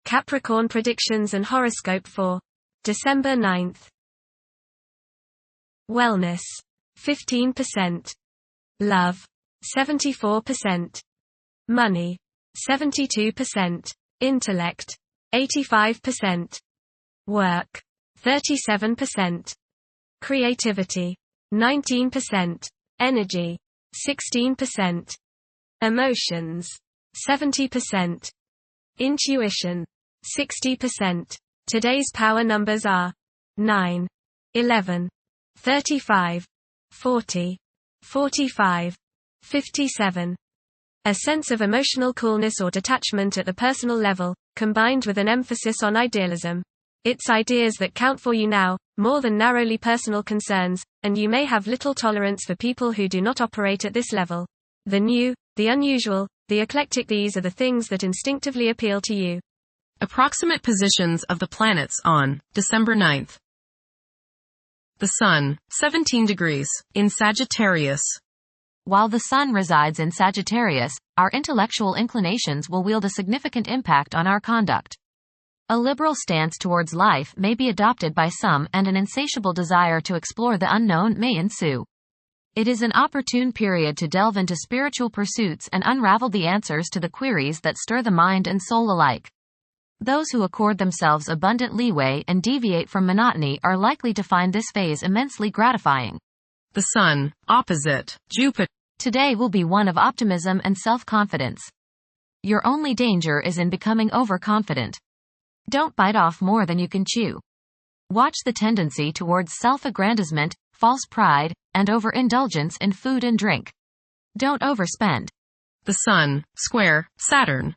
Capricorn predictions and horoscope for December 9th. Wellness, 15%. Love, 74%. Money, 72%. Intellect, 85%. Work, 37%. Creativity, 19%. Energy, 16%. Emotions, 70%. Intuition, 60%. Today's power numbers are 9, 11, 35, 40, 45, 57. A sense of emotional coolness or detachment at the personal level, combined with an emphasis on idealism. It's ideas that count for you now, more than narrowly personal concerns, and you may have little tolerance for people who do not operate at this level. The new, the unusual, the eclectic, these are the things that instinctively appeal to you. Approximate positions of the planets on December 9th. The Sun, 17 degrees, in Sagittarius. While the Sun resides in Sagittarius, our intellectual inclinations will wield a significant impact on our conduct. A liberal stance towards life may be adopted by some, and an insatiable desire to explore the unknown may ensue. It is an opportune period to delve into spiritual pursuits and unravel the answers to the queries that stir the mind and soul alike. Those who accord themselves abundant leeway and deviate from monotony are likely to find this phase immensely gratifying. The Sun, opposite Jupiter. Today will be one of optimism and self-confidence. Your only danger is in becoming overconfident. Don't bite off more than you can chew. Watch the tendency towards self-aggrandizement, false pride, and overindulgence in food and drink. Don't overspend. The Sun, square Saturn.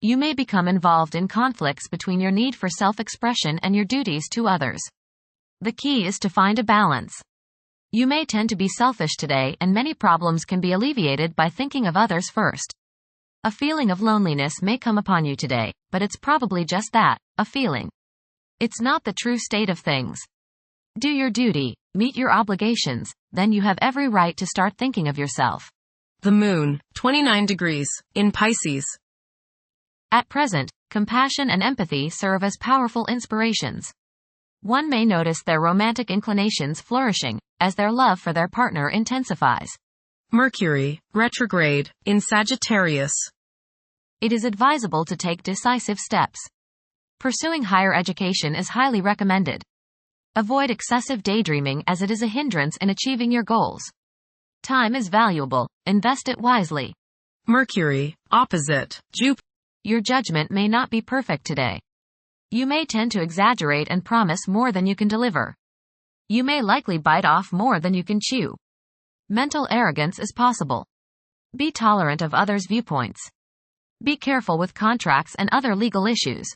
You may become involved in conflicts between your need for self-expression and your duties to others. The key is to find a balance. You may tend to be selfish today, and many problems can be alleviated by thinking of others first. A feeling of loneliness may come upon you today, but it's probably just that, a feeling. It's not the true state of things. Do your duty, meet your obligations, then you have every right to start thinking of yourself. The Moon, 29 degrees, in Pisces. At present, compassion and empathy serve as powerful inspirations. One may notice their romantic inclinations flourishing, as their love for their partner intensifies. Mercury, retrograde, in Sagittarius. It is advisable to take decisive steps. Pursuing higher education is highly recommended. Avoid excessive daydreaming, as it is a hindrance in achieving your goals. Time is valuable, invest it wisely. Mercury, opposite Jupiter. Your judgment may not be perfect today. You may tend to exaggerate and promise more than you can deliver. You may likely bite off more than you can chew. Mental arrogance is possible. Be tolerant of others' viewpoints. Be careful with contracts and other legal issues.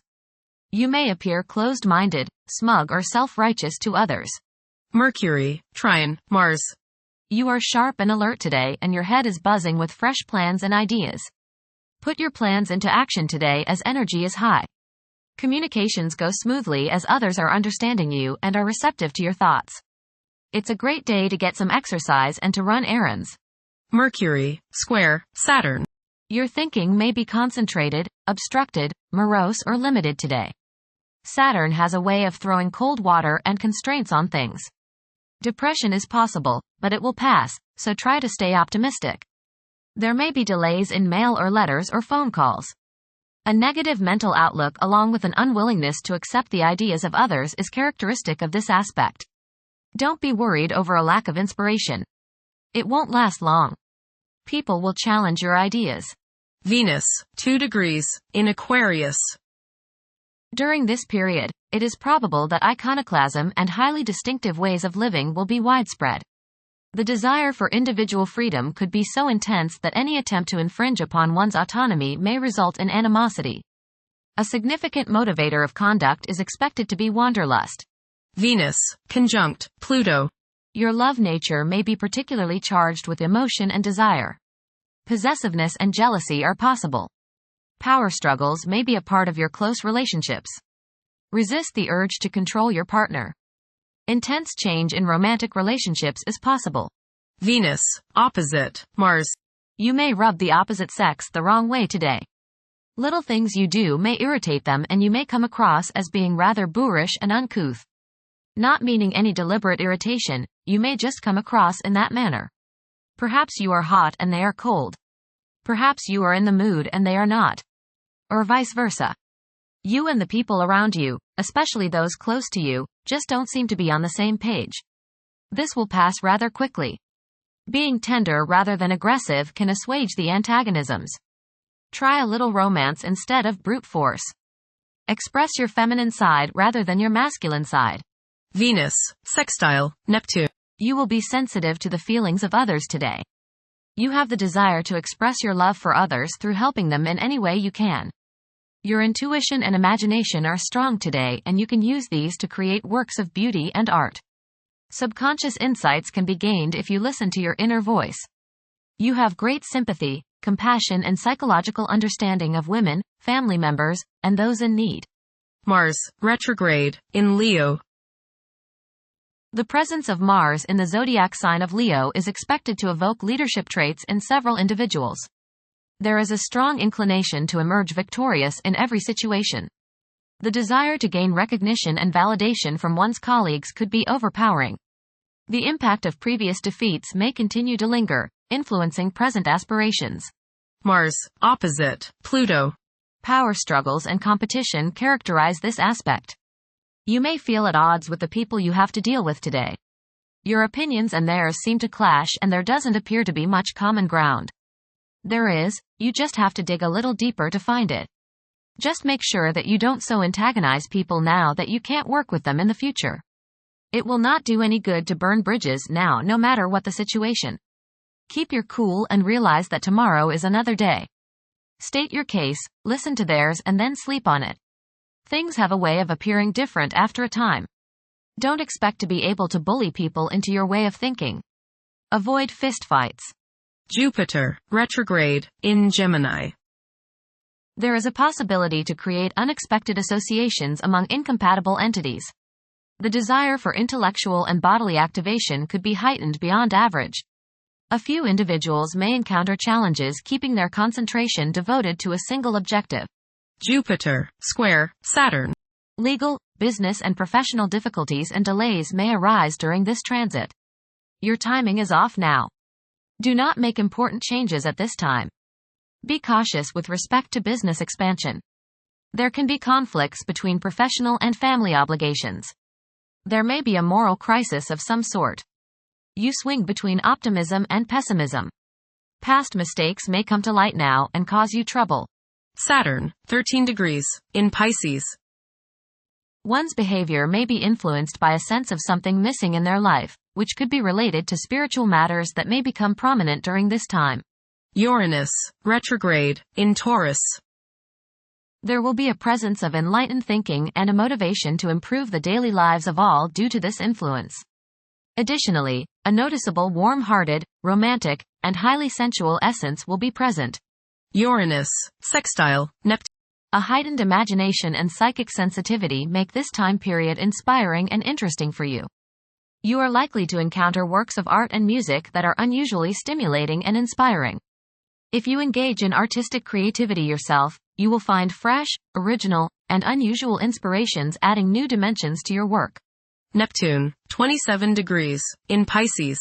You may appear closed-minded, smug, or self-righteous to others. Mercury, trine Mars. You are sharp and alert today, and your head is buzzing with fresh plans and ideas. Put your plans into action today, as energy is high. Communications go smoothly as others are understanding you and are receptive to your thoughts. It's a great day to get some exercise and to run errands. Mercury, square Saturn. Your thinking may be concentrated, obstructed, morose, or limited today. Saturn has a way of throwing cold water and constraints on things. Depression is possible, but it will pass, so try to stay optimistic. There may be delays in mail or letters or phone calls. A negative mental outlook along with an unwillingness to accept the ideas of others is characteristic of this aspect. Don't be worried over a lack of inspiration. It won't last long. People will challenge your ideas. Venus, 2 degrees, in Aquarius. During this period, it is probable that iconoclasm and highly distinctive ways of living will be widespread. The desire for individual freedom could be so intense that any attempt to infringe upon one's autonomy may result in animosity. A significant motivator of conduct is expected to be wanderlust. Venus, conjunct Pluto. Your love nature may be particularly charged with emotion and desire. Possessiveness and jealousy are possible. Power struggles may be a part of your close relationships. Resist the urge to control your partner. Intense change in romantic relationships is possible. Venus, opposite Mars. You may rub the opposite sex the wrong way today. Little things you do may irritate them and you may come across as being rather boorish and uncouth. Not meaning any deliberate irritation, you may just come across in that manner. Perhaps you are hot and they are cold. Perhaps you are in the mood and they are not. Or vice versa. You and the people around you, especially those close to you, just don't seem to be on the same page. This will pass rather quickly. Being tender rather than aggressive can assuage the antagonisms. Try a little romance instead of brute force. Express your feminine side rather than your masculine side. Venus, sextile, Neptune. You will be sensitive to the feelings of others today. You have the desire to express your love for others through helping them in any way you can. Your intuition and imagination are strong today and you can use these to create works of beauty and art. Subconscious insights can be gained if you listen to your inner voice. You have great sympathy, compassion and psychological understanding of women, family members, and those in need. Mars, retrograde, in Leo. The presence of Mars in the zodiac sign of Leo is expected to evoke leadership traits in several individuals. There is a strong inclination to emerge victorious in every situation. The desire to gain recognition and validation from one's colleagues could be overpowering. The impact of previous defeats may continue to linger, influencing present aspirations. Mars, opposite, Pluto. Power struggles and competition characterize this aspect. You may feel at odds with the people you have to deal with today. Your opinions and theirs seem to clash and there doesn't appear to be much common ground. There is, you just have to dig a little deeper to find it. Just make sure that you don't so antagonize people now that you can't work with them in the future. It will not do any good to burn bridges now no matter what the situation. Keep your cool and realize that tomorrow is another day. State your case, listen to theirs and then sleep on it. Things have a way of appearing different after a time. Don't expect to be able to bully people into your way of thinking. Avoid fistfights. Jupiter, retrograde, in Gemini. There is a possibility to create unexpected associations among incompatible entities. The desire for intellectual and bodily activation could be heightened beyond average. A few individuals may encounter challenges keeping their concentration devoted to a single objective. Jupiter, square, Saturn. Legal, business and professional difficulties and delays may arise during this transit. Your timing is off now. Do not make important changes at this time. Be cautious with respect to business expansion. There can be conflicts between professional and family obligations. There may be a moral crisis of some sort. You swing between optimism and pessimism. Past mistakes may come to light now and cause you trouble. Saturn, 13 degrees, in Pisces. One's behavior may be influenced by a sense of something missing in their life, which could be related to spiritual matters that may become prominent during this time. Uranus, retrograde, in Taurus. There will be a presence of enlightened thinking and a motivation to improve the daily lives of all due to this influence. Additionally, a noticeable warm-hearted, romantic, and highly sensual essence will be present. Uranus, sextile, Neptune. A heightened imagination and psychic sensitivity make this time period inspiring and interesting for you. You are likely to encounter works of art and music that are unusually stimulating and inspiring. If you engage in artistic creativity yourself, you will find fresh, original, and unusual inspirations adding new dimensions to your work. Neptune, 27 degrees, in Pisces.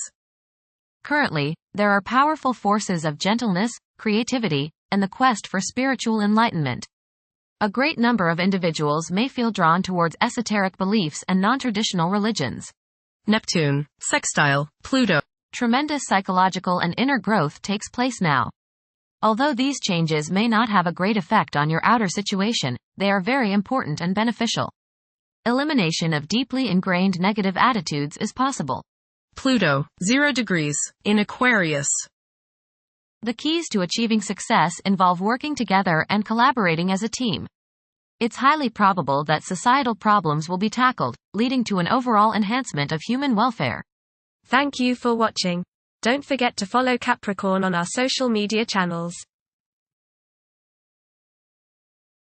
Currently, there are powerful forces of gentleness, creativity, and the quest for spiritual enlightenment. A great number of individuals may feel drawn towards esoteric beliefs and non-traditional religions. Neptune, sextile, Pluto. Tremendous psychological and inner growth takes place now. Although these changes may not have a great effect on your outer situation, they are very important and beneficial. Elimination of deeply ingrained negative attitudes is possible. Pluto, 0 degrees, in Aquarius. The keys to achieving success involve working together and collaborating as a team. It's highly probable that societal problems will be tackled, leading to an overall enhancement of human welfare. Thank you for watching. Don't forget to follow Capricorn on our social media channels.